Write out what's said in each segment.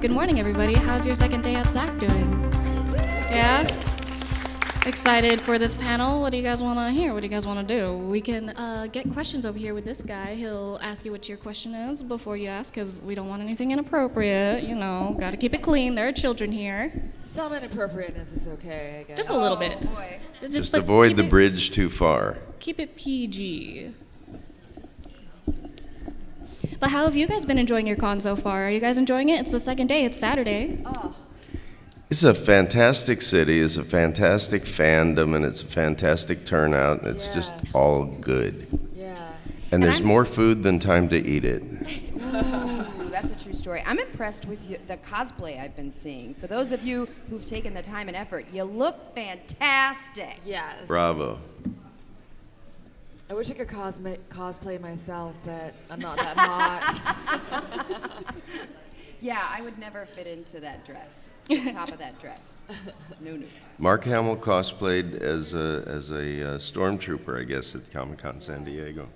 good morning, everybody. How's your second day at SAC doing? Yeah? Excited for this panel? What do you guys want to hear? What do you guys want to do? We can get questions over here with this guy. He'll ask you what your question is before you ask, because we don't want anything inappropriate. You know, got to keep it clean. There are children here. Some inappropriateness is okay, I guess. Just a little bit. Boy. Just but avoid keep the it- bridge too far. Keep it PG. But how have you guys been enjoying your con so far? Are you guys enjoying it? It's the second day. It's Saturday. It's a fantastic city, it's a fantastic fandom, and it's a fantastic turnout, and it's just all good. Yeah. And there's I'm- more food than time to eat it. Ooh, that's a true story. I'm impressed with the cosplay I've been seeing. For those of you who've taken the time and effort, you look fantastic. Yes. Bravo. I wish I could cosplay myself, but I'm not that hot. Yeah, I would never fit into that dress, the top of that dress. No. Mark Hamill cosplayed as a stormtrooper, I guess, at Comic-Con San Diego.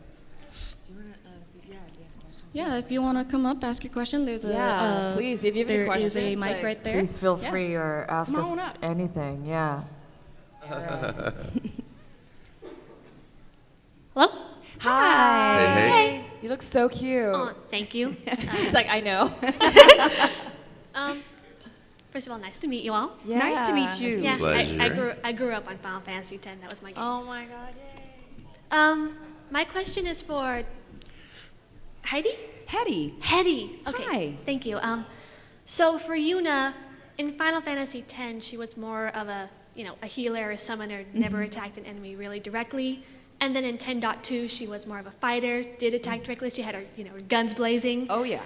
Do you want to, do you have questions? Yeah, if you want to come up, ask your question, there's a Please, if you have any there questions. is a mic right there. Please feel Yeah. free or ask Come on us up. anything. Yeah. Hello? Hi. Hey, hey. You look so cute. Oh, thank you. She's like, I know. First of all, nice to meet you all. Yeah. Nice to meet you. Yeah, Pleasure. I grew up on Final Fantasy X. That was my game. Oh my God, yay. My question is for Heidi? Hedy. Hedy. Okay. Hi. Thank you. So for Yuna, in Final Fantasy X, she was more of a healer, a summoner, never attacked an enemy really directly. And then in 10.2, she was more of a fighter, did attack directly. She had her, her guns blazing. Oh, yeah.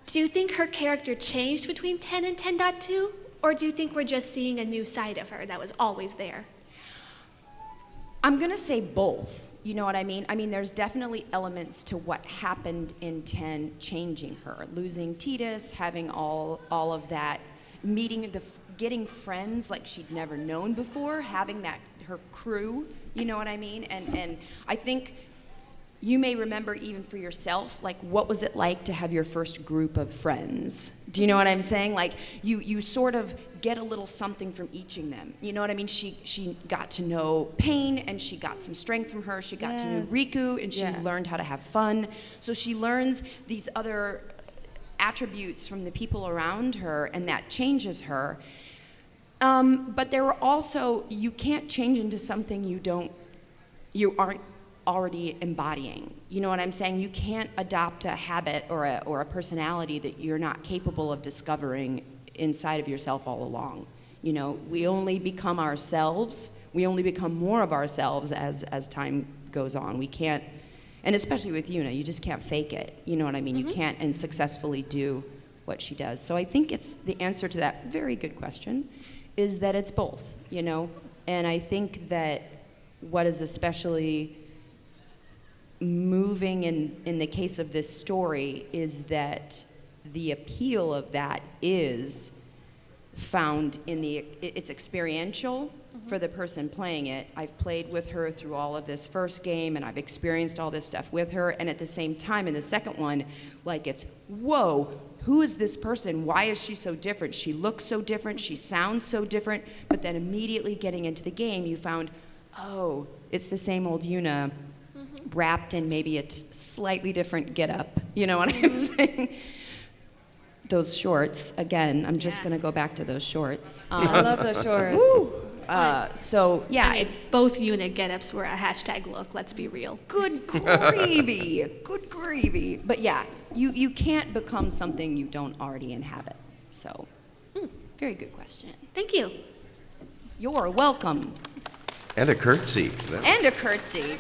Do you think her character changed between 10 and 10.2? Or do you think we're just seeing a new side of her that was always there? I'm going to say both. You know what I mean? I mean, there's definitely elements to what happened in 10 changing her. Losing Tidus, having all of that, getting friends like she'd never known before, having her crew, you know what I mean? And I think you may remember even for yourself, like, what was it like to have your first group of friends? Do you know what I'm saying? Like, you sort of get a little something from each of them. You know what I mean? She got to know Pain, and she got some strength from her. She got to know Riku, and she learned how to have fun. So she learns these other attributes from the people around her, and that changes her. But there were also, you can't change into something you aren't already embodying. You know what I'm saying? You can't adopt a habit or a personality that you're not capable of discovering inside of yourself all along. You know, we only become ourselves. We only become more of ourselves as time goes on. We can't, and especially with Yuna, you just can't fake it. You know what I mean? You can't and successfully do what she does. So I think it's the answer to that very good question is that it's both, And I think that what is especially moving in the case of this story is that the appeal of that is found in it's experiential for the person playing it. I've played with her through all of this first game, and I've experienced all this stuff with her, and at the same time in the second one, like, it's, whoa, who is this person? Why is she so different? She looks so different, she sounds so different, but then immediately getting into the game, you found, oh, it's the same old Yuna, wrapped in maybe a slightly different getup. You know what I'm saying? Those shorts, again, I'm just going to go back to those shorts. I love those shorts. Woo! So, yeah, it's Both Yuna get-ups were a hashtag look, let's be real. good gravy. Good gravy. But yeah, you can't become something you don't already inhabit. So, very good question. Thank you. You're welcome. And a curtsy. And a curtsy.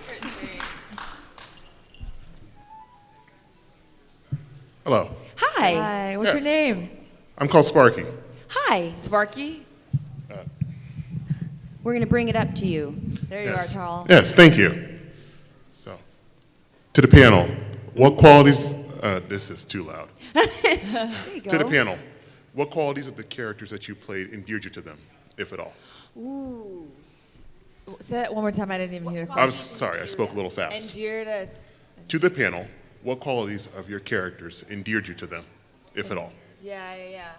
Hello. Hi. Hi, what's your Yes. name? I'm called Sparky. Hi. Sparky? We're going to bring it up to you. There you Yes. are, Charles. Yes, thank you. So, to the panel, what qualities, this is too loud. There you go. To the panel, what qualities of the characters that you played endeared you to them, if at all? Ooh. Say that one more time, I didn't even hear the I'm question. sorry, I spoke a little fast. Endeared us. To the panel, what qualities of your characters endeared you to them, if at all? Yeah.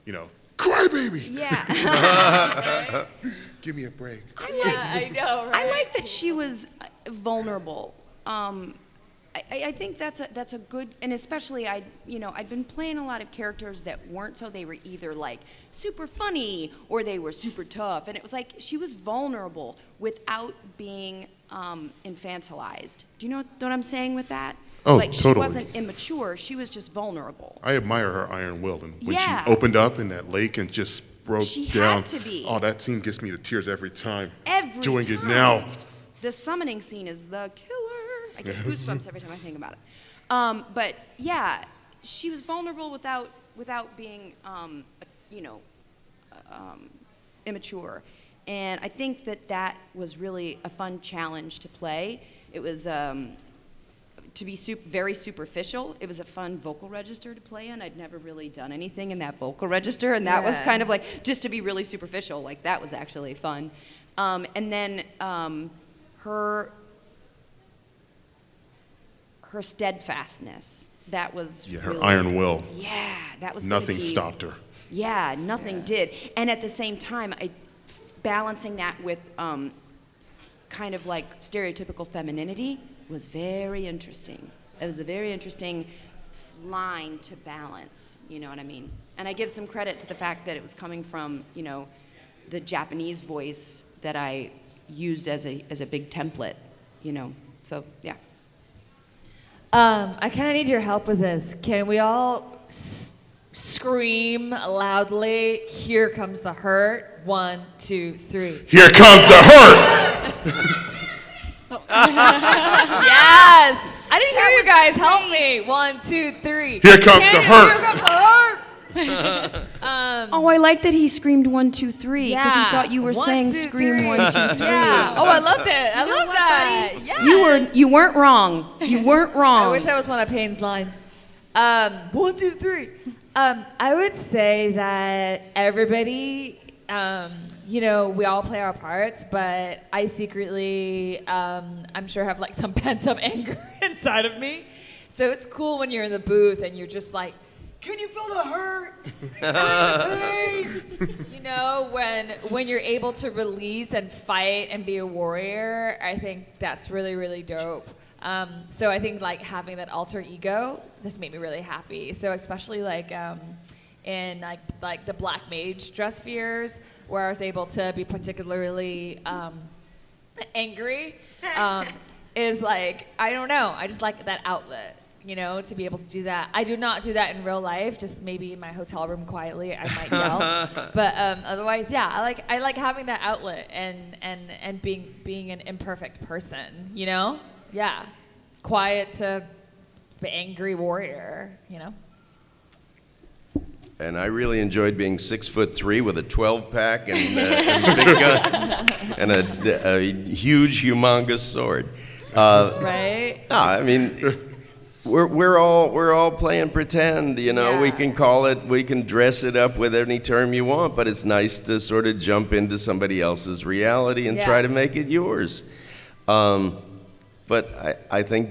You know, crybaby. Yeah. Give me a break. I know, right? I like that she was vulnerable. I think that's a good, and especially I'd been playing a lot of characters that weren't so. They were either like super funny or they were super tough, and it was like she was vulnerable without being infantilized. Do you know what I'm saying with that? Oh, like she totally. wasn't immature. She was just vulnerable. I admire her iron will, and when Yeah. she opened up in that lake and just broke She had down. to be. Oh, that scene gets me to tears every time. Every Doing time. it now. The summoning scene is the killer. I get Yes. goosebumps every time I think about it. But yeah, she was vulnerable without being, immature. And I think that was really a fun challenge to play. It was to be very superficial. It was a fun vocal register to play in. I'd never really done anything in that vocal register, and that was kind of like just to be really superficial. Like that was actually fun. And then her steadfastness. That was Yeah, her really, iron will. Yeah, that was gonna Nothing be- stopped her. Yeah, nothing did. And at the same time, balancing that with kind of like stereotypical femininity was very interesting. It was a very interesting line to balance, you know what I mean? And I give some credit to the fact that it was coming from, the Japanese voice that I used as a big template, So, yeah. I kind of need your help with this. Can we all scream loudly, "Here comes the hurt"? 1, 2, 3. Here comes the hurt! Yes! I didn't hear you guys. Help me. 1, 2, 3. Here comes the hurt! Here comes the hurt! Oh, I like that he screamed 1, 2, 3 because he thought you were 1, saying 2, scream 3. 1, 2, 3. Yeah. Oh, I loved it. I love what, that. buddy? Yes. You weren't wrong. You weren't wrong. I wish I was one of Payne's lines. 1, 2, 3. I would say that everybody, we all play our parts, but I secretly, I'm sure have like some pent up anger inside of me. So it's cool when you're in the booth and you're just like, can you feel the hurt? The pain? When you're able to release and fight and be a warrior, I think that's really, really dope. So I think like having that alter ego just made me really happy. So especially like in like the Black Mage dress spheres, where I was able to be particularly angry, is like, I don't know, I just like that outlet. To be able to do that. I do not do that in real life, just maybe in my hotel room quietly, I might yell. But otherwise, yeah, I like having that outlet and being an imperfect person, Yeah. Quiet to angry warrior, And I really enjoyed being 6'3" with a 12-pack and big guns and a huge, humongous sword. Right? No, I mean, we're all playing pretend. Yeah. We can call it, we can dress it up with any term you want, but it's nice to sort of jump into somebody else's reality and try to make it yours. But I think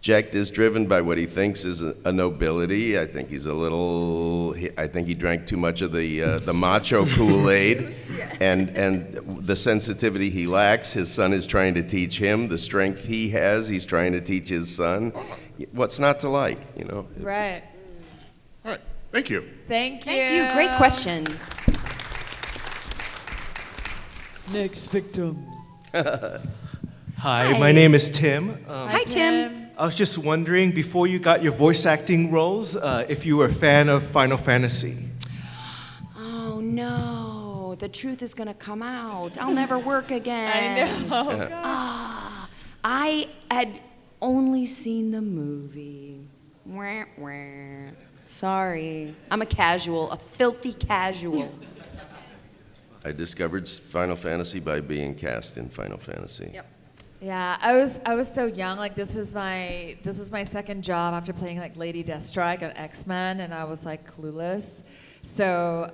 Jecht is driven by what he thinks is a nobility. I think I think he drank too much of the macho Kool-Aid, and the sensitivity he lacks, his son is trying to teach him. The strength he has, he's trying to teach his son. What's not to like, Right. All right, thank you. Thank you. Thank you. Great question. Next victim. Hi, my name is Tim. Hi, Tim. I was just wondering, before you got your voice acting roles, if you were a fan of Final Fantasy. Oh, no. The truth is going to come out. I'll never work again. I know. Gosh. I had only seen the movie. Wah, wah. Sorry. I'm a casual, a filthy casual. I discovered Final Fantasy by being cast in Final Fantasy. Yep. Yeah, I was so young. Like this was my second job after playing like Lady Deathstrike on X-Men, and I was like clueless. So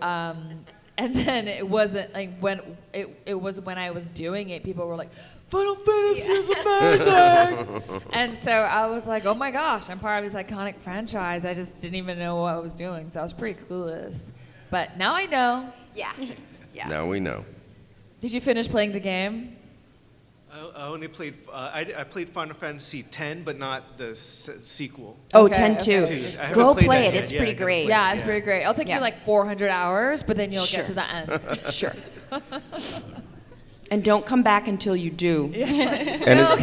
And then it wasn't like when it was when I was doing it, people were like, Final Fantasy is amazing. And so I was like, oh my gosh, I'm part of this iconic franchise. I just didn't even know what I was doing, so I was pretty clueless. But now I know. Yeah. Yeah. Now we know. Did you finish playing the game? I only played. I played Final Fantasy X, but not the sequel. Oh, Okay, 10 okay. too. Dude, I haven't Go played play that it. yet. It's Yeah, pretty I gotta great. play Yeah, it. it's pretty great. It'll take Yeah. you like 400 hours, but then you'll Sure. get to the end. Sure. And don't come back until you do. And it's,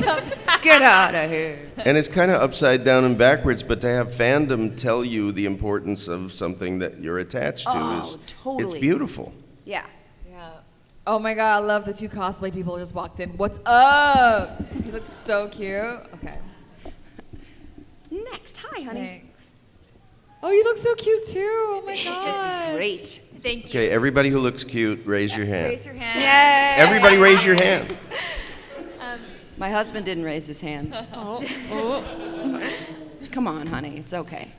Get out of here. and it's kind of upside down and backwards, but to have fandom tell you the importance of something that you're attached to Oh, is it's totally. beautiful. Yeah. Yeah. Oh my god, I love the 2 cosplay people who just walked in. What's up? He looks so cute. Okay. Next. Hi, honey. Thanks. Oh, you look so cute too. Oh my god. This is great. Thank you. Okay, everybody who looks cute, raise your hand. Raise your hand. Yay. Everybody raise your hand. My husband didn't raise his hand. Come on, honey. It's okay.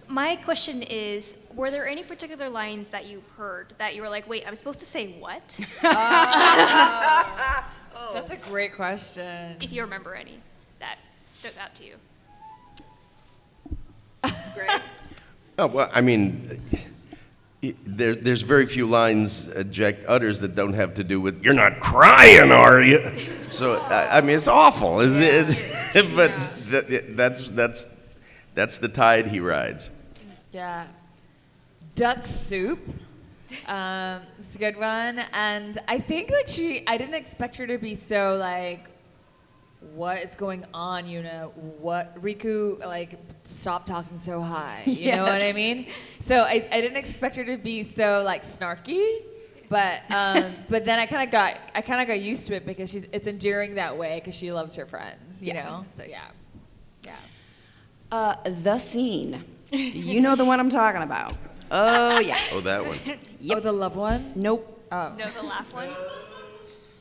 My question is, were there any particular lines that you heard that you were like, wait, I'm supposed to say what? That's a great question. If you remember any that stuck out to you. Oh, well, I mean, there's very few lines Jack utters that don't have to do with, you're not crying, are you? So, I mean, it's awful, is it? But that's the tide he rides. Yeah. Duck soup. It's a good one. And I think like I didn't expect her to be so like, what is going on, Yuna? What, Riku, like, stop talking so high. You know what I Yes. mean? So I didn't expect her to be so like snarky, but then I kind of got used to it because it's endearing that way because she loves her friends, you know? So yeah. The scene. You know the one I'm talking about. Oh, yeah. Oh, that one. Oh, the love one? Nope. Oh. No, the laugh one?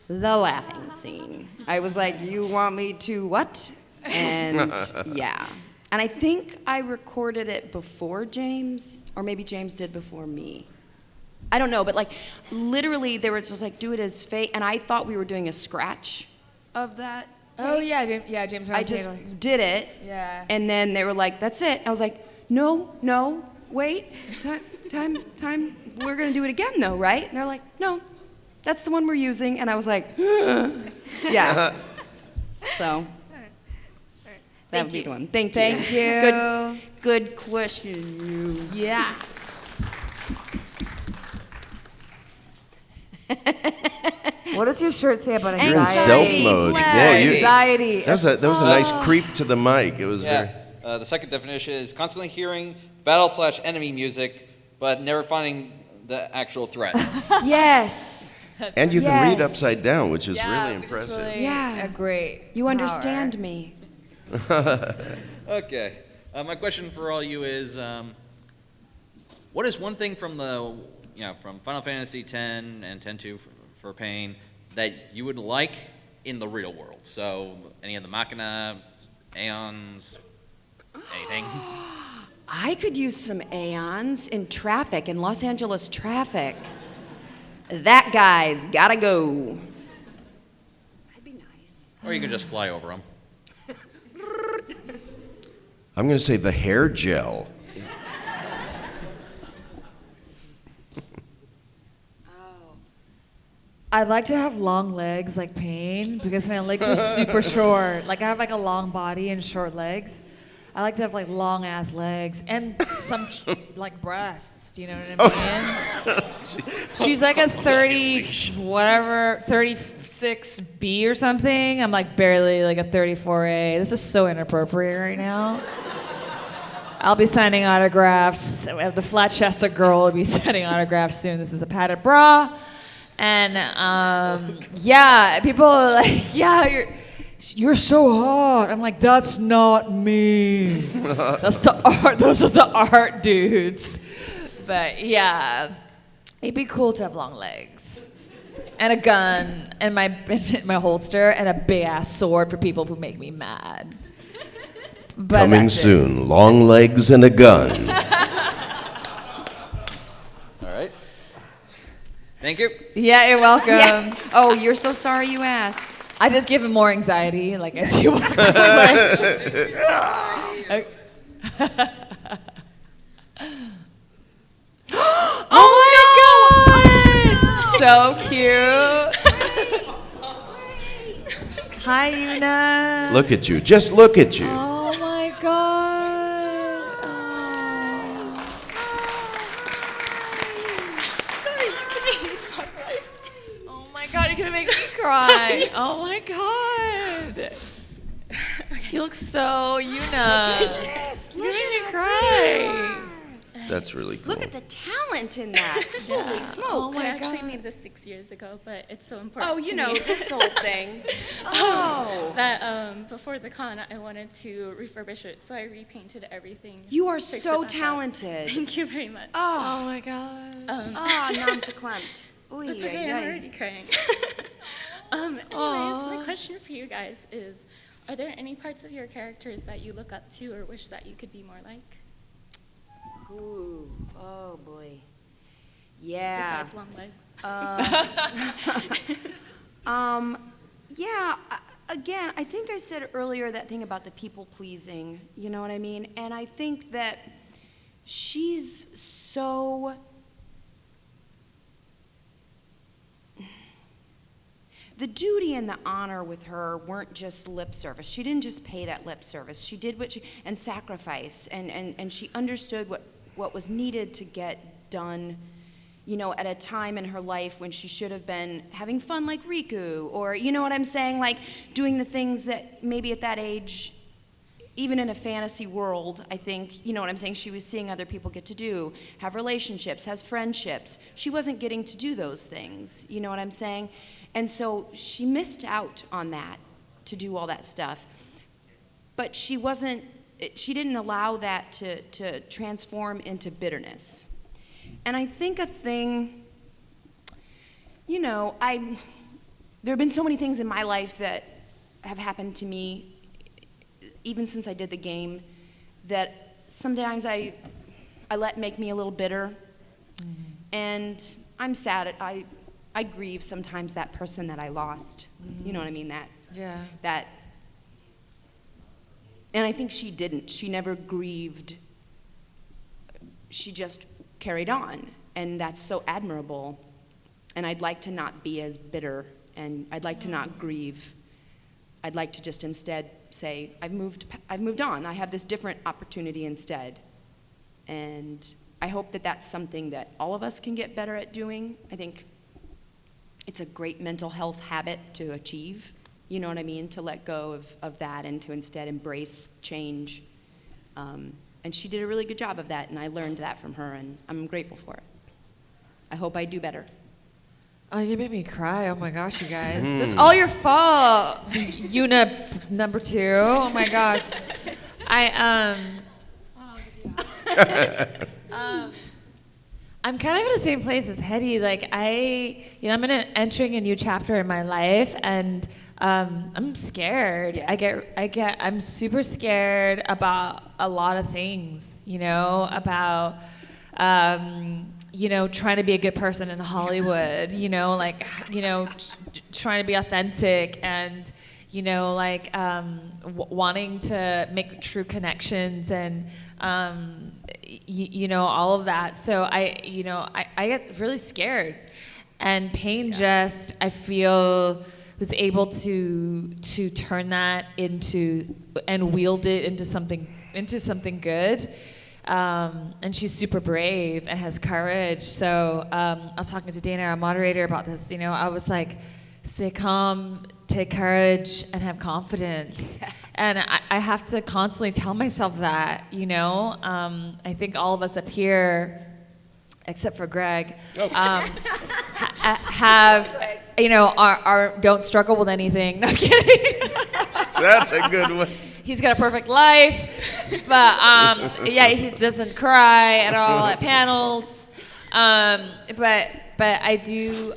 The laughing scene. I was like, you want me to what? And yeah. And I think I recorded it before James, or maybe James did before me. I don't know, but like literally they were just like, do it as fake. And I thought we were doing a scratch of that. Oh yeah, James. I just did it. Yeah. And then they were like, that's it. I was like, no, wait, time. We're going to do it again though, right? And they're like, no, that's the one we're using. And I was like, yeah. So that would be the one. Thank you. Thank you. Good question. Yeah. What does your shirt say about You're in anxiety? stealth mode. Bless. Whoa, Anxiety. that was a nice creep to the mic. It was very. Yeah. The second definition is constantly hearing battle/enemy music, but never finding the actual threat. Yes. And you can read Yes. upside down, which is Yeah, really which is impressive. really Yeah. a great. You power. understand me. Okay. My question for all you is, what is one thing from from Final Fantasy X and X-2 for Pain that you would like in the real world? So any of the Machina, Aeons, anything? I could use some Aeons in traffic, in Los Angeles traffic. That guy's gotta go. That'd be nice. Or you can just fly over them. I'm going to say the hair gel. I'd like to have long legs like Pain because my legs are super short. Like I have like a long body and short legs. I like to have like long ass legs and some like breasts. Do you know what I mean? She's like a 36B or something. I'm like barely like a 34A. This is so inappropriate right now. I'll be signing autographs. The flat-chested girl will be signing autographs soon. This is a padded bra. And yeah, people are like, yeah, you're so hot. I'm like, that's not me. That's the art. Those are the art dudes. But yeah, it'd be cool to have long legs and a gun and my holster and a big ass sword for people who make me mad. But Coming that's it. soon, long legs and a gun. Thank you. Yeah, you're welcome. Yeah. Oh, you're so sorry you asked. I just give him more anxiety, like as you walked away. Oh my God! So cute. Hi, Yunas. Look at you. Just look at you. Oh my God. Oh my God, you're gonna make me cry. Oh my God. You look so Yunas. Look You made me at cry. That's really cool. Look at the talent in that. Holy smokes. I actually made this 6 years ago, but it's so important. Oh, you to know, me. this old thing. Oh. That before the con, I wanted to refurbish it, so I repainted everything. You are fixed so it back up. talented. Thank you very much. Oh, my God. non verklempt. That's okay, I'm already crying. Anyways, my question for you guys is, are there any parts of your characters that you look up to or wish that you could be more like? Ooh, oh boy. Yeah. Besides long legs. Yeah, again, I think I said earlier that thing about the people pleasing, you know what I mean? And I think that she's so, the duty and the honor with her weren't just lip service. She didn't just pay that lip service. She did what she, and sacrifice, and she understood what was needed to get done, you know, at a time in her life when she should have been having fun like Riku, or, you know what I'm saying, like doing the things that maybe at that age, even in a fantasy world, I think, you know what I'm saying, she was seeing other people get to do, have relationships, has friendships. She wasn't getting to do those things, you know what I'm saying? And so she missed out on that, to do all that stuff. But she didn't allow that to transform into bitterness. And I think a thing, you know, there have been so many things in my life that have happened to me, even since I did the game, that sometimes I let make me a little bitter. Mm-hmm. And I'm sad. I grieve sometimes that person that I lost. Mm-hmm. You know what I mean? That. And I think she didn't. She never grieved. She just carried on. And that's so admirable. And I'd like to not be as bitter, and I'd like to not grieve. I'd like to just instead say, I've moved on. I have this different opportunity instead. And I hope that that's something that all of us can get better at doing. I think it's a great mental health habit to achieve. You know what I mean? To let go of that and to instead embrace change. And she did a really good job of that, and I learned that from her, and I'm grateful for it. I hope I do better. Oh, you made me cry. Oh my gosh, you guys. It's all your fault. Yuna number 2. Oh my gosh. I'm kind of in the same place as Hedy. Like I'm entering a new chapter in my life, and I'm scared. Yeah. I'm super scared about a lot of things, you know, about, you know, trying to be a good person in Hollywood, you know, like, you know, trying to be authentic and, you know, like, wanting to make true connections and, you know, all of that. So I get really scared, and Payne just, I feel, was able to turn that into, and wield it into something good. And she's super brave and has courage. So I was talking to Dana, our moderator, about this. You know, I was like, stay calm, take courage, and have confidence. Yeah. And I have to constantly tell myself that, you know. I think all of us up here, except for Gregg, have, you know, don't struggle with anything. No, I'm kidding. That's a good one. He's got a perfect life, but yeah, he doesn't cry at all at panels. But I do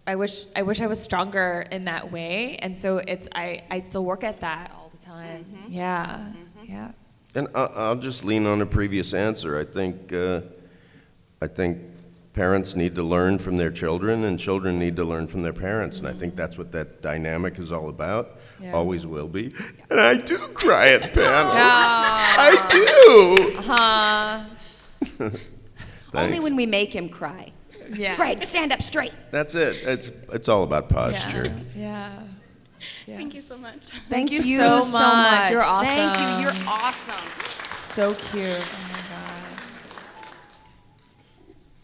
I wish I was stronger in that way, and so I still work at that all the time. Mm-hmm. Yeah, mm-hmm. Yeah. And I'll just lean on a previous answer. I think parents need to learn from their children, and children need to learn from their parents. And I think that's what that dynamic is all about. Yeah. Always will be. And I do cry at panels. Yeah. I do. Only Thanks. when we make him cry. Yeah. Greg, stand up straight. That's it. It's all about posture. Yeah. Thank you so much. Thank you so much. You're awesome. Thank you. You're awesome. So cute. Oh my god.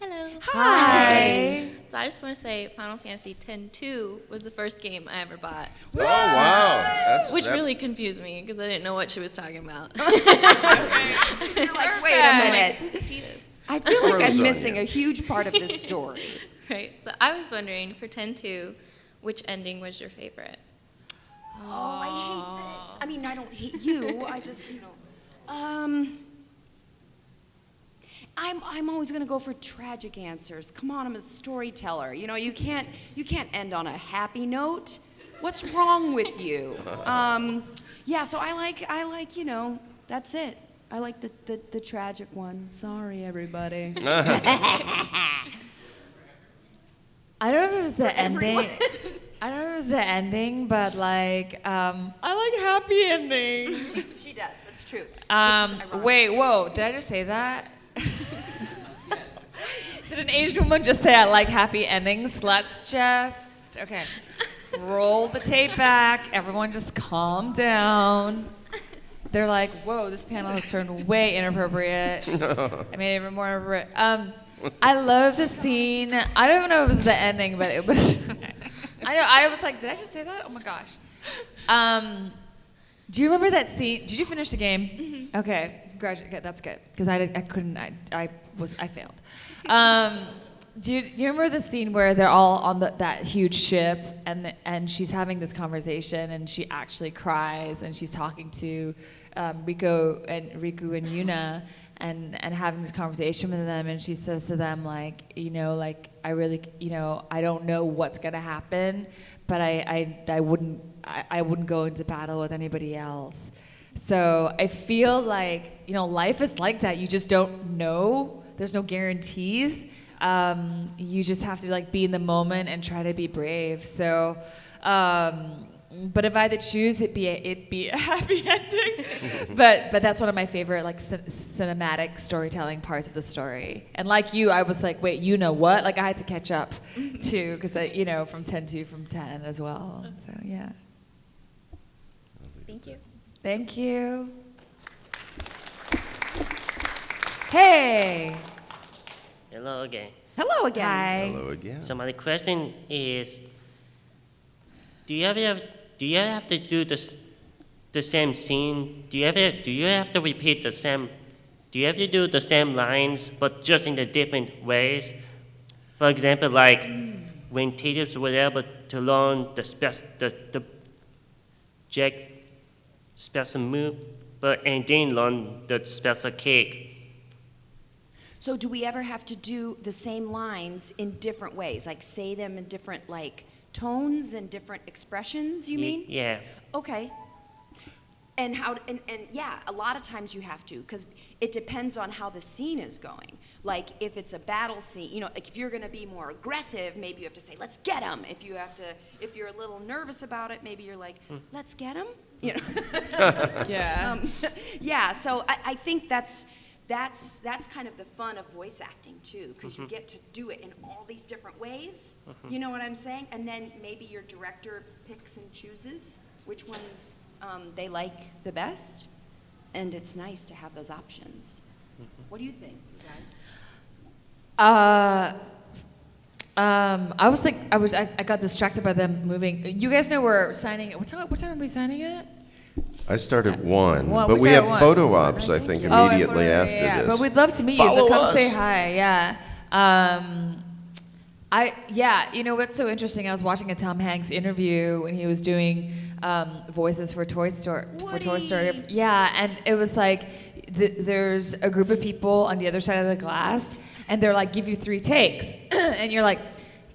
Hello. Hi. So I just want to say Final Fantasy X-2 was the first game I ever bought. Oh, wow. Which really confused me because I didn't know what she was talking about. You're like, wait a minute. I feel like I'm missing a huge part of this story. Right. So I was wondering, for X-2, which ending was your favorite? Oh, I hate this. I mean, I don't hate you. I just, I'm always gonna go for tragic answers. Come on, I'm a storyteller. You can't end on a happy note. What's wrong with you? Yeah, so I like, that's it. I like the tragic one. Sorry, everybody. I don't know if it was the ending. I don't know if it was the ending, but like, I like happy endings. She does. That's true. Wait, whoa! Did I just say that? Did an Asian woman just say I like happy endings? Let's just roll the tape back. Everyone, just calm down. They're like, whoa, this panel has turned way inappropriate. I made it even more inappropriate. I love the scene. I don't even know if it was the ending, but it was. I was like, did I just say that? Oh my gosh. Do you remember that scene? Did you finish the game? Mm-hmm. Okay, okay, that's good. Because I couldn't. I failed. Do you remember the scene where they're all on that huge ship and she's having this conversation and she actually cries and she's talking to Riku and Yuna and having this conversation with them, and she says to them like I really I don't know what's gonna happen, but I wouldn't go into battle with anybody else. So I feel like life is like that. You just don't know. There's no guarantees. You just have to be in the moment and try to be brave. So, but if I had to choose, it'd be a happy ending. but that's one of my favorite cinematic storytelling parts of the story. And like you, I was like, wait, what? I had to catch up too, because from 10-2 from 10 as well. So yeah. Thank you. Thank you. Hey. Hello again. Hello again. Hi. Hello again. So my question is, do you have to do the same scene? Do you have to repeat the same? Do you have to do the same lines, but just in the different ways? For example, like when Tidus was able to learn the special move, and didn't learn the special kick. So do we ever have to do the same lines in different ways, like say them in different tones and different expressions, you mean? Yeah. Okay. And yeah, a lot of times you have to, because it depends on how the scene is going. Like if it's a battle scene, if you're going to be more aggressive, maybe you have to say, "Let's get him." If you're a little nervous about it, maybe you're like, "Let's get him." Yeah. Yeah. So I think that's kind of the fun of voice acting too, because you get to do it in all these different ways. You know what I'm saying? And then maybe your director picks and chooses which ones they like the best, and it's nice to have those options. What do you think, you guys? I got distracted by them moving. You guys know we're signing. What time are we signing it? I start at 1, Well, but we we start have at 1. photo ops, I think, immediately after yeah. this. But we'd love to meet you, so Follow come us. say hi. Yeah. What's so interesting? I was watching a Tom Hanks interview when he was doing voices for Toy Story. Yeah, and it was like there's a group of people on the other side of the glass, and they're like, give you 3 takes, and you're like,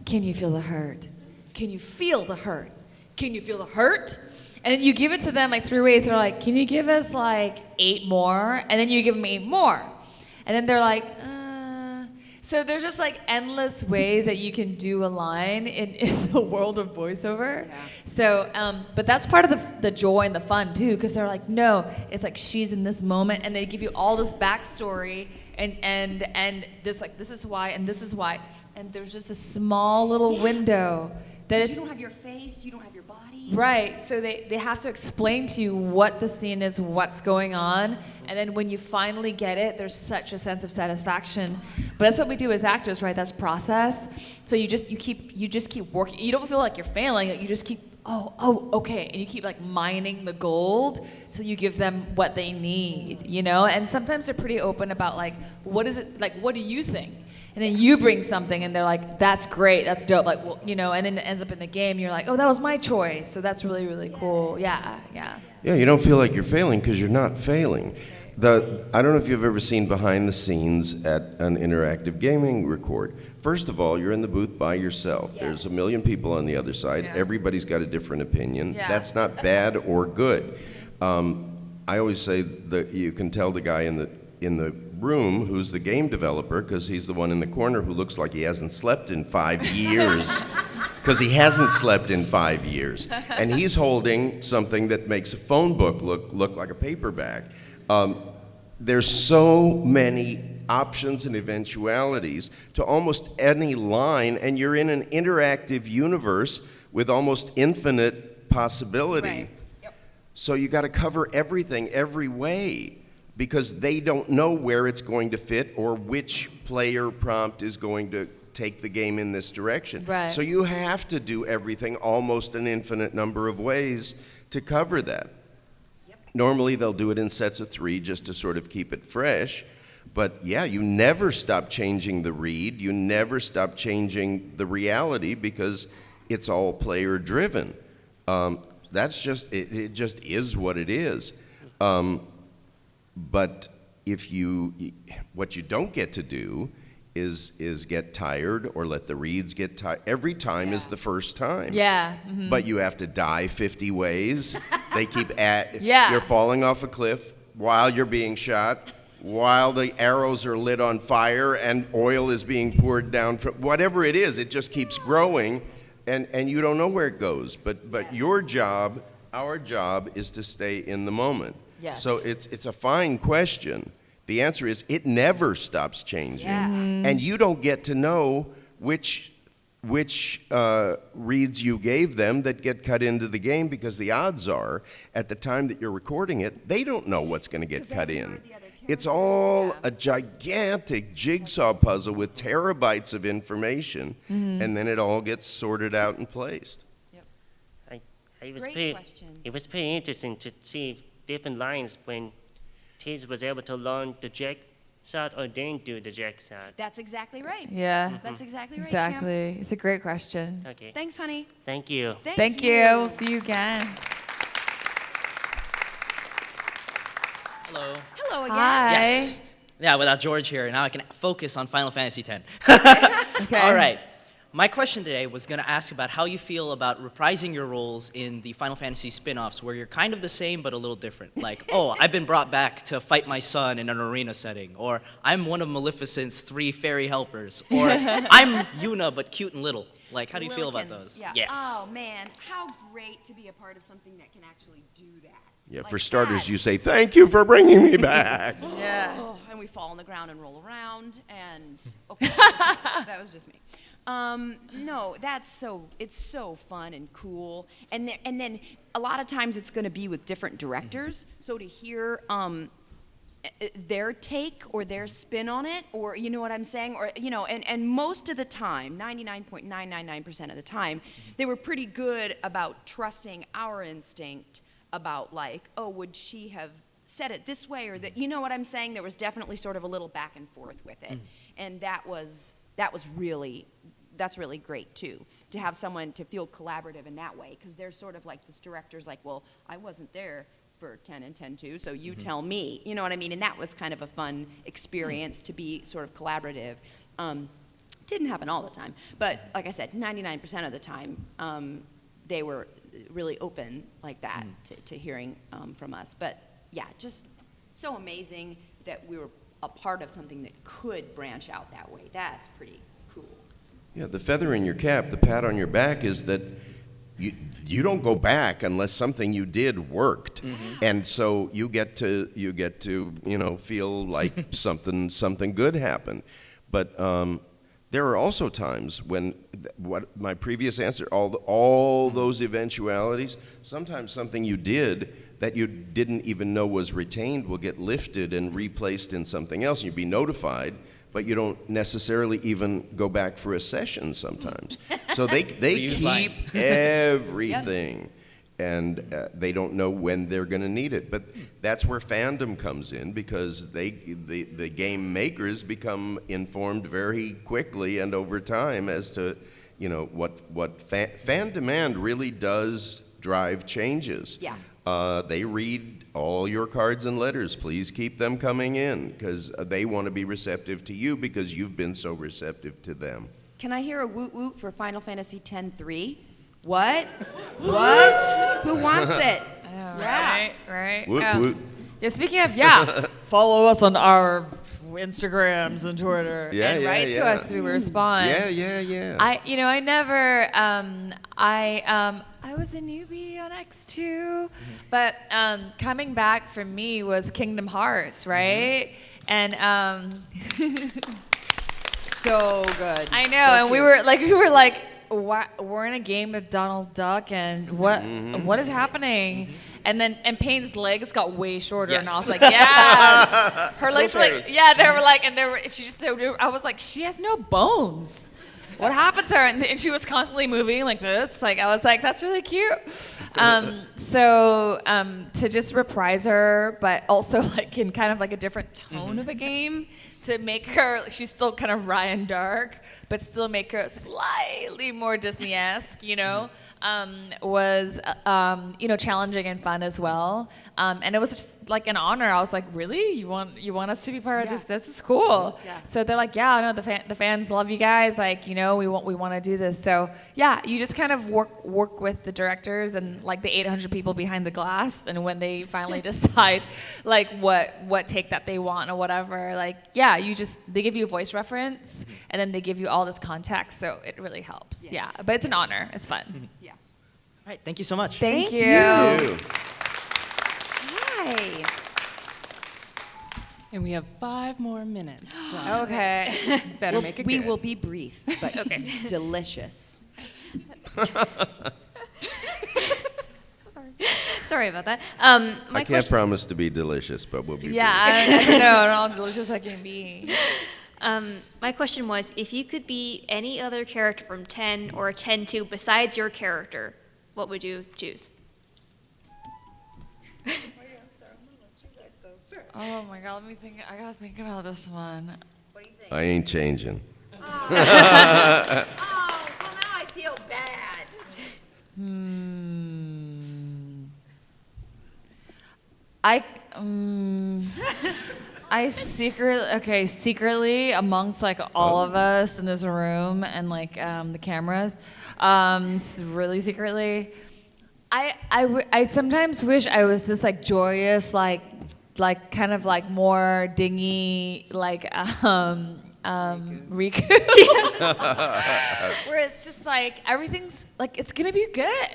can you feel the hurt? Can you feel the hurt? Can you feel the hurt? And then you give it to them 3 ways. They're like, can you give us 8 more? And then you give them 8 more. And then they're like, So there's just like endless ways that you can do a line in the world of voiceover. Yeah. So, but that's part of the joy and the fun too, because they're like, no, it's like she's in this moment, and they give you all this backstory, and this like this is why, and this is why, and there's just a small little window that You it's don't have your face, you don't have your body. right. So they have to explain to you what the scene is, what's going on, and then when you finally get it, there's such a sense of satisfaction. But that's what we do as actors, right? That's process. So you just keep working. You don't feel like you're failing. You just keep okay, and you keep like mining the gold till you give them what they need, you know. And sometimes they're pretty open about like, what is it like? What do you think? And then you bring something, and they're like, "That's great, that's dope." Like, well, you know, and then it ends up in the game. And you're like, "Oh, that was my choice." So that's really, really cool. Yeah. Yeah, you don't feel like you're failing because you're not failing. I don't know if you've ever seen behind the scenes at an interactive gaming record. First of all, you're in the booth by yourself. Yes. There's a million people on the other side. Yeah. Everybody's got a different opinion. Yeah. That's not bad or good. I always say that you can tell the guy in the room who's the game developer, because he's the one in the corner who looks like he hasn't slept in 5 years. Because he hasn't slept in 5 years. And he's holding something that makes a phone book look like a paperback. There's so many options and eventualities to almost any line, and you're in an interactive universe with almost infinite possibility. Right. Yep. So you got to cover everything every way, because they don't know where it's going to fit or which player prompt is going to take the game in this direction. Right. So you have to do everything almost an infinite number of ways to cover that. Yep. Normally they'll do it in sets of 3 just to sort of keep it fresh. But yeah, you never stop changing the read. You never stop changing the reality, because it's all player driven. That's just, it just is what it is. But what you don't get to do is get tired or let the reads get tired. Every time is the first time. Yeah. Mm-hmm. But you have to die 50 ways. They keep Yeah. You're falling off a cliff while you're being shot, while the arrows are lit on fire and oil is being poured down from whatever it is. It just keeps growing, and you don't know where it goes. But yes. Our job is to stay in the moment. Yes. So it's a fine question. The answer is it never stops changing. Yeah. Mm-hmm. And you don't get to know which reads you gave them that get cut into the game, because the odds are, at the time that you're recording it, they don't know what's going to get cut in. It's all a gigantic jigsaw puzzle with terabytes of information, and then it all gets sorted out and placed. It was pretty interesting to see different lines when Tiz was able to learn the jack shot or didn't do the jack shot. That's exactly right. Yeah. That's exactly right, Exactly. Champ. It's a great question. Okay. Thanks, honey. Thank you. Thank you. We'll see you again. Hello. Hello again. Hi. Yes. Yeah, without George here, now I can focus on Final Fantasy X. Okay. All right. My question today was going to ask about how you feel about reprising your roles in the Final Fantasy spin-offs, where you're kind of the same but a little different. Like, oh, I've been brought back to fight my son in an arena setting, or I'm one of Maleficent's 3 fairy helpers, or I'm Yuna but cute and little. Like, how do you feel about those? Yeah. Yes. Oh, man. How great to be a part of something that can actually do that. Yeah, Like for starters, that. you say, "Thank you for bringing me back." Yeah. Oh, and we fall on the ground and roll around, and okay, that was just me. No, it's so fun and cool, and then a lot of times it's going to be with different directors. So to hear their take or their spin on it, or you know what I'm saying, or you know, and most of the time, 99.999% of the time, they were pretty good about trusting our instinct about like, oh, would she have said it this way or that? You know what I'm saying? There was definitely sort of a little back and forth with it, and that's really great too, to have someone to feel collaborative in that way, because they're sort of like this director's like, well, I wasn't there for 10 and 10-2, so you tell me, you know what I mean? And that was kind of a fun experience to be sort of collaborative. Didn't happen all the time, but like I said, 99% of the time, they were really open like that to hearing from us. But yeah, just so amazing that we were a part of something that could branch out that way. That's pretty cool. Yeah, the feather in your cap, the pat on your back is that you don't go back unless something you did worked. And so you get to feel like something good happened. But there are also times when what my previous answer, all those eventualities, sometimes something you did that you didn't even know was retained will get lifted and replaced in something else. You'd be notified, but you don't necessarily even go back for a session sometimes. So they keep everything, and they don't know when they're going to need it. But that's where fandom comes in, because the game makers become informed very quickly and over time as to what fan demand really does drive changes. Yeah. They read all your cards and letters. Please keep them coming in, because they want to be receptive to you because you've been so receptive to them. Can I hear a woot woot for Final Fantasy X-3? What? What? Who wants it? Right. Woot woot. Yeah, speaking of, follow us on our Instagrams and Twitter, and write to us. We respond. Yeah. I never. I was a newbie on X2, but coming back for me was Kingdom Hearts, right? And so good. I know, and we were like, we're in a game with Donald Duck, and what is happening? And Payne's legs got way shorter, and I was like, yes. Her legs were like, they were like, and I was like, she has no bones. What happened to her? And she was constantly moving like this. Like, I was like, that's really cute. So to just reprise her, but also like in kind of like a different tone of a game, to make her, she's still kind of Ryan Dark, but still make her slightly more Disney-esque, was challenging and fun as well. And it was just like an honor. I was like, really? You want us to be part of this? This is cool. Yeah. So they're like, the fans love you guys. Like, we want to do this. So yeah, you just kind of work with the directors and like the 800 people behind the glass. And when they finally decide like what take that they want or whatever, like, they give you a voice reference and then they give you all this context. So it really helps. Yes. Yeah. But it's an honor. It's fun. Yeah. All right, thank you so much. Thank you. Hi. And we have 5 more minutes. So okay. Better make it good. We will be brief, but delicious. Sorry about that. I can't promise to be delicious, but we'll be brief. I don't know how delicious I can be. My question was, if you could be any other character from 10 or 10-2 besides your character, what would you choose? Oh my God, let me think. I gotta think about this one. What do you think? I ain't changing. Oh, well, now I feel bad. I secretly amongst like all of us in this room and like the cameras, really secretly, I sometimes wish I was this like joyous, like kind of like more dingy, like Riku. Where it's just like everything's like it's gonna be good.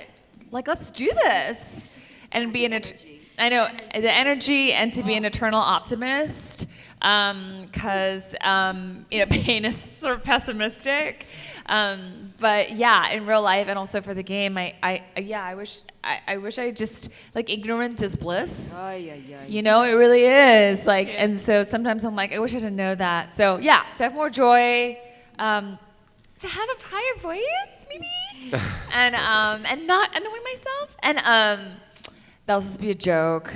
Like let's do this and be I know the energy and to be an eternal optimist, because Payne is sort of pessimistic, but yeah, in real life and also for the game, I wish I just like ignorance is bliss. It really is like, and so sometimes I'm like I wish I didn't know that. So yeah, to have more joy, to have a higher voice maybe, and not annoy myself and that was supposed to be a joke.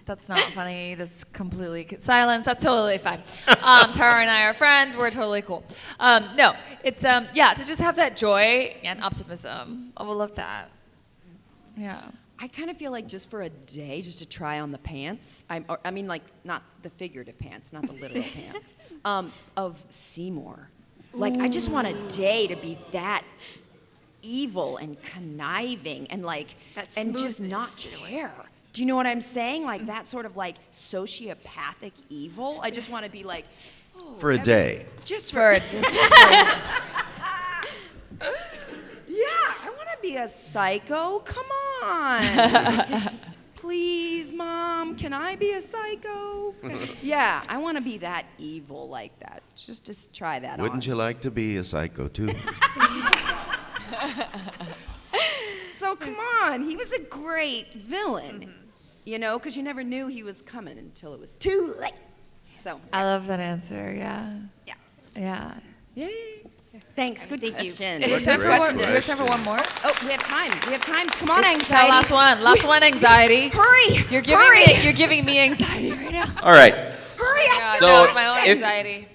That's not funny. That's completely silence. That's totally fine. Tara and I are friends. We're totally cool. No, it's to just have that joy and optimism. I would love that. Yeah. I kind of feel like just for a day, just to try on the pants. I mean, like not the figurative pants, not the literal pants, of Seymour. Like I just want a day to be that evil and conniving and like and just not care. Do you know what I'm saying? Like that sort of like sociopathic evil. I just want to be like, For a day. just For for. a- Yeah, I want to be a psycho. Come on. Please, Mom, can I be a psycho? Yeah, I want to be that evil like that. Just to try that on. Wouldn't you like to be a psycho too? So come on, he was a great villain, you know, because you never knew he was coming until it was too late. So I love that answer. Yeah. Yeah. Yeah. Yay. Thanks, good question. Do we have time for one- do we have time for one more? Oh, we have time. We have time. Come on, So anxiety. last one. Last one, anxiety. Hurry. You're giving Hurry. me. You're giving me anxiety right now. All right. Hurry, ask So your my own question. anxiety.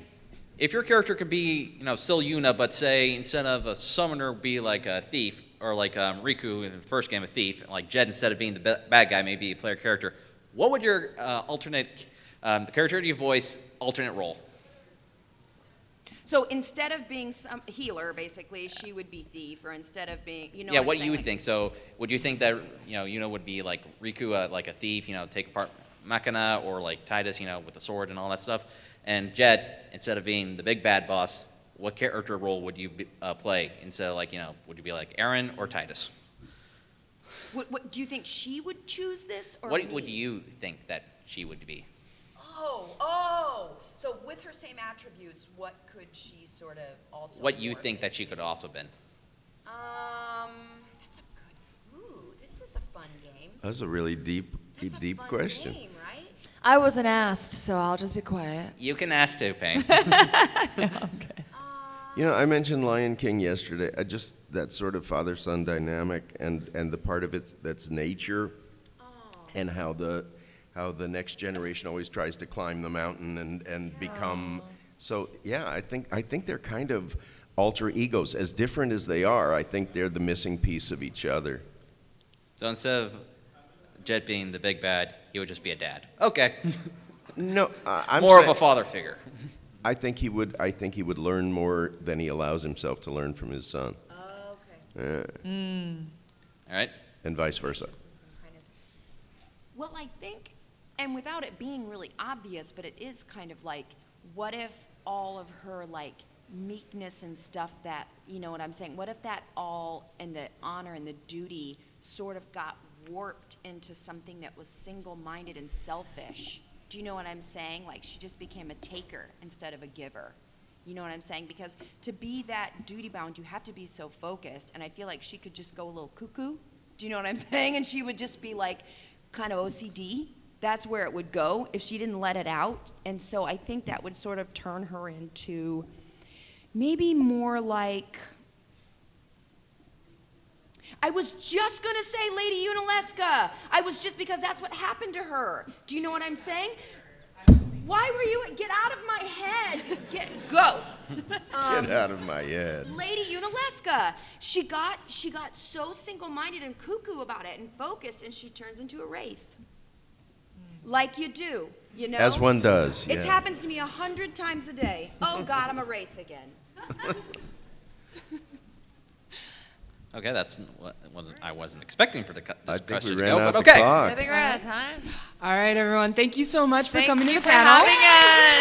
If your character could be, still Yuna, but say instead of a summoner, be like a thief, or like Riku in the first game, a thief, and like Jed, instead of being the bad guy, maybe a player character, what would your alternate, the character you voice, alternate role? So instead of being some healer, basically, she would be thief, or instead of being, you know. Yeah, what I'm what saying? you would Like- think. So would you think that, Yuna would be like Riku, like a thief, take apart Machina, or like Titus, with the sword and all that stuff? And Jed, instead of being the big bad boss, what character role would you play? Instead of like, would you be like Aaron or Titus? What do you think she would choose this, or What me? would you think that she would be? Oh. So with her same attributes, what could she sort of also? What you morph think that she into? could also been? That's a good. Ooh, this is a fun game. That's a really deep Fun question. game, right? I wasn't asked, so I'll just be quiet. You can ask too, Payne. I mentioned Lion King yesterday. Just that sort of father-son dynamic, and the part of it that's nature, and how the next generation always tries to climb the mountain and become. So yeah, I think they're kind of alter egos, as different as they are. I think they're the missing piece of each other. So instead of Jet being the big bad, he would just be a dad. Okay. No, I'm more of saying- a father figure. I think he would learn more than he allows himself to learn from his son. Oh, okay. All right. And vice versa. Well, I think, and without it being really obvious, but it is kind of like, what if all of her like meekness and stuff that, you know what I'm saying? What if that all, and the honor and the duty sort of got warped into something that was single-minded and selfish? Do you know what I'm saying? Like she just became a taker instead of a giver. You know what I'm saying? Because to be that duty-bound, you have to be so focused, and I feel like she could just go a little cuckoo. Do you know what I'm saying? And she would just be like kind of OCD. That's where it would go if she didn't let it out. And so I think that would sort of turn her into maybe more like, I was just gonna say Lady Unalesca. Because that's what happened to her. Do you know what I'm saying? Why were you, get out of my head. Go. Get out of my head. Lady Unalesca. She got so single-minded and cuckoo about it and focused, and she turns into a wraith. Like you do, you know? As one does, It yeah. happens to me 100 times a day. Oh, God, I'm a wraith again. Okay, that's what I wasn't expecting for this I think question we to ran go, out but the okay. clock. I think we're out of time. All right, everyone. Thank you so much for Thank coming to you the for panel. having us.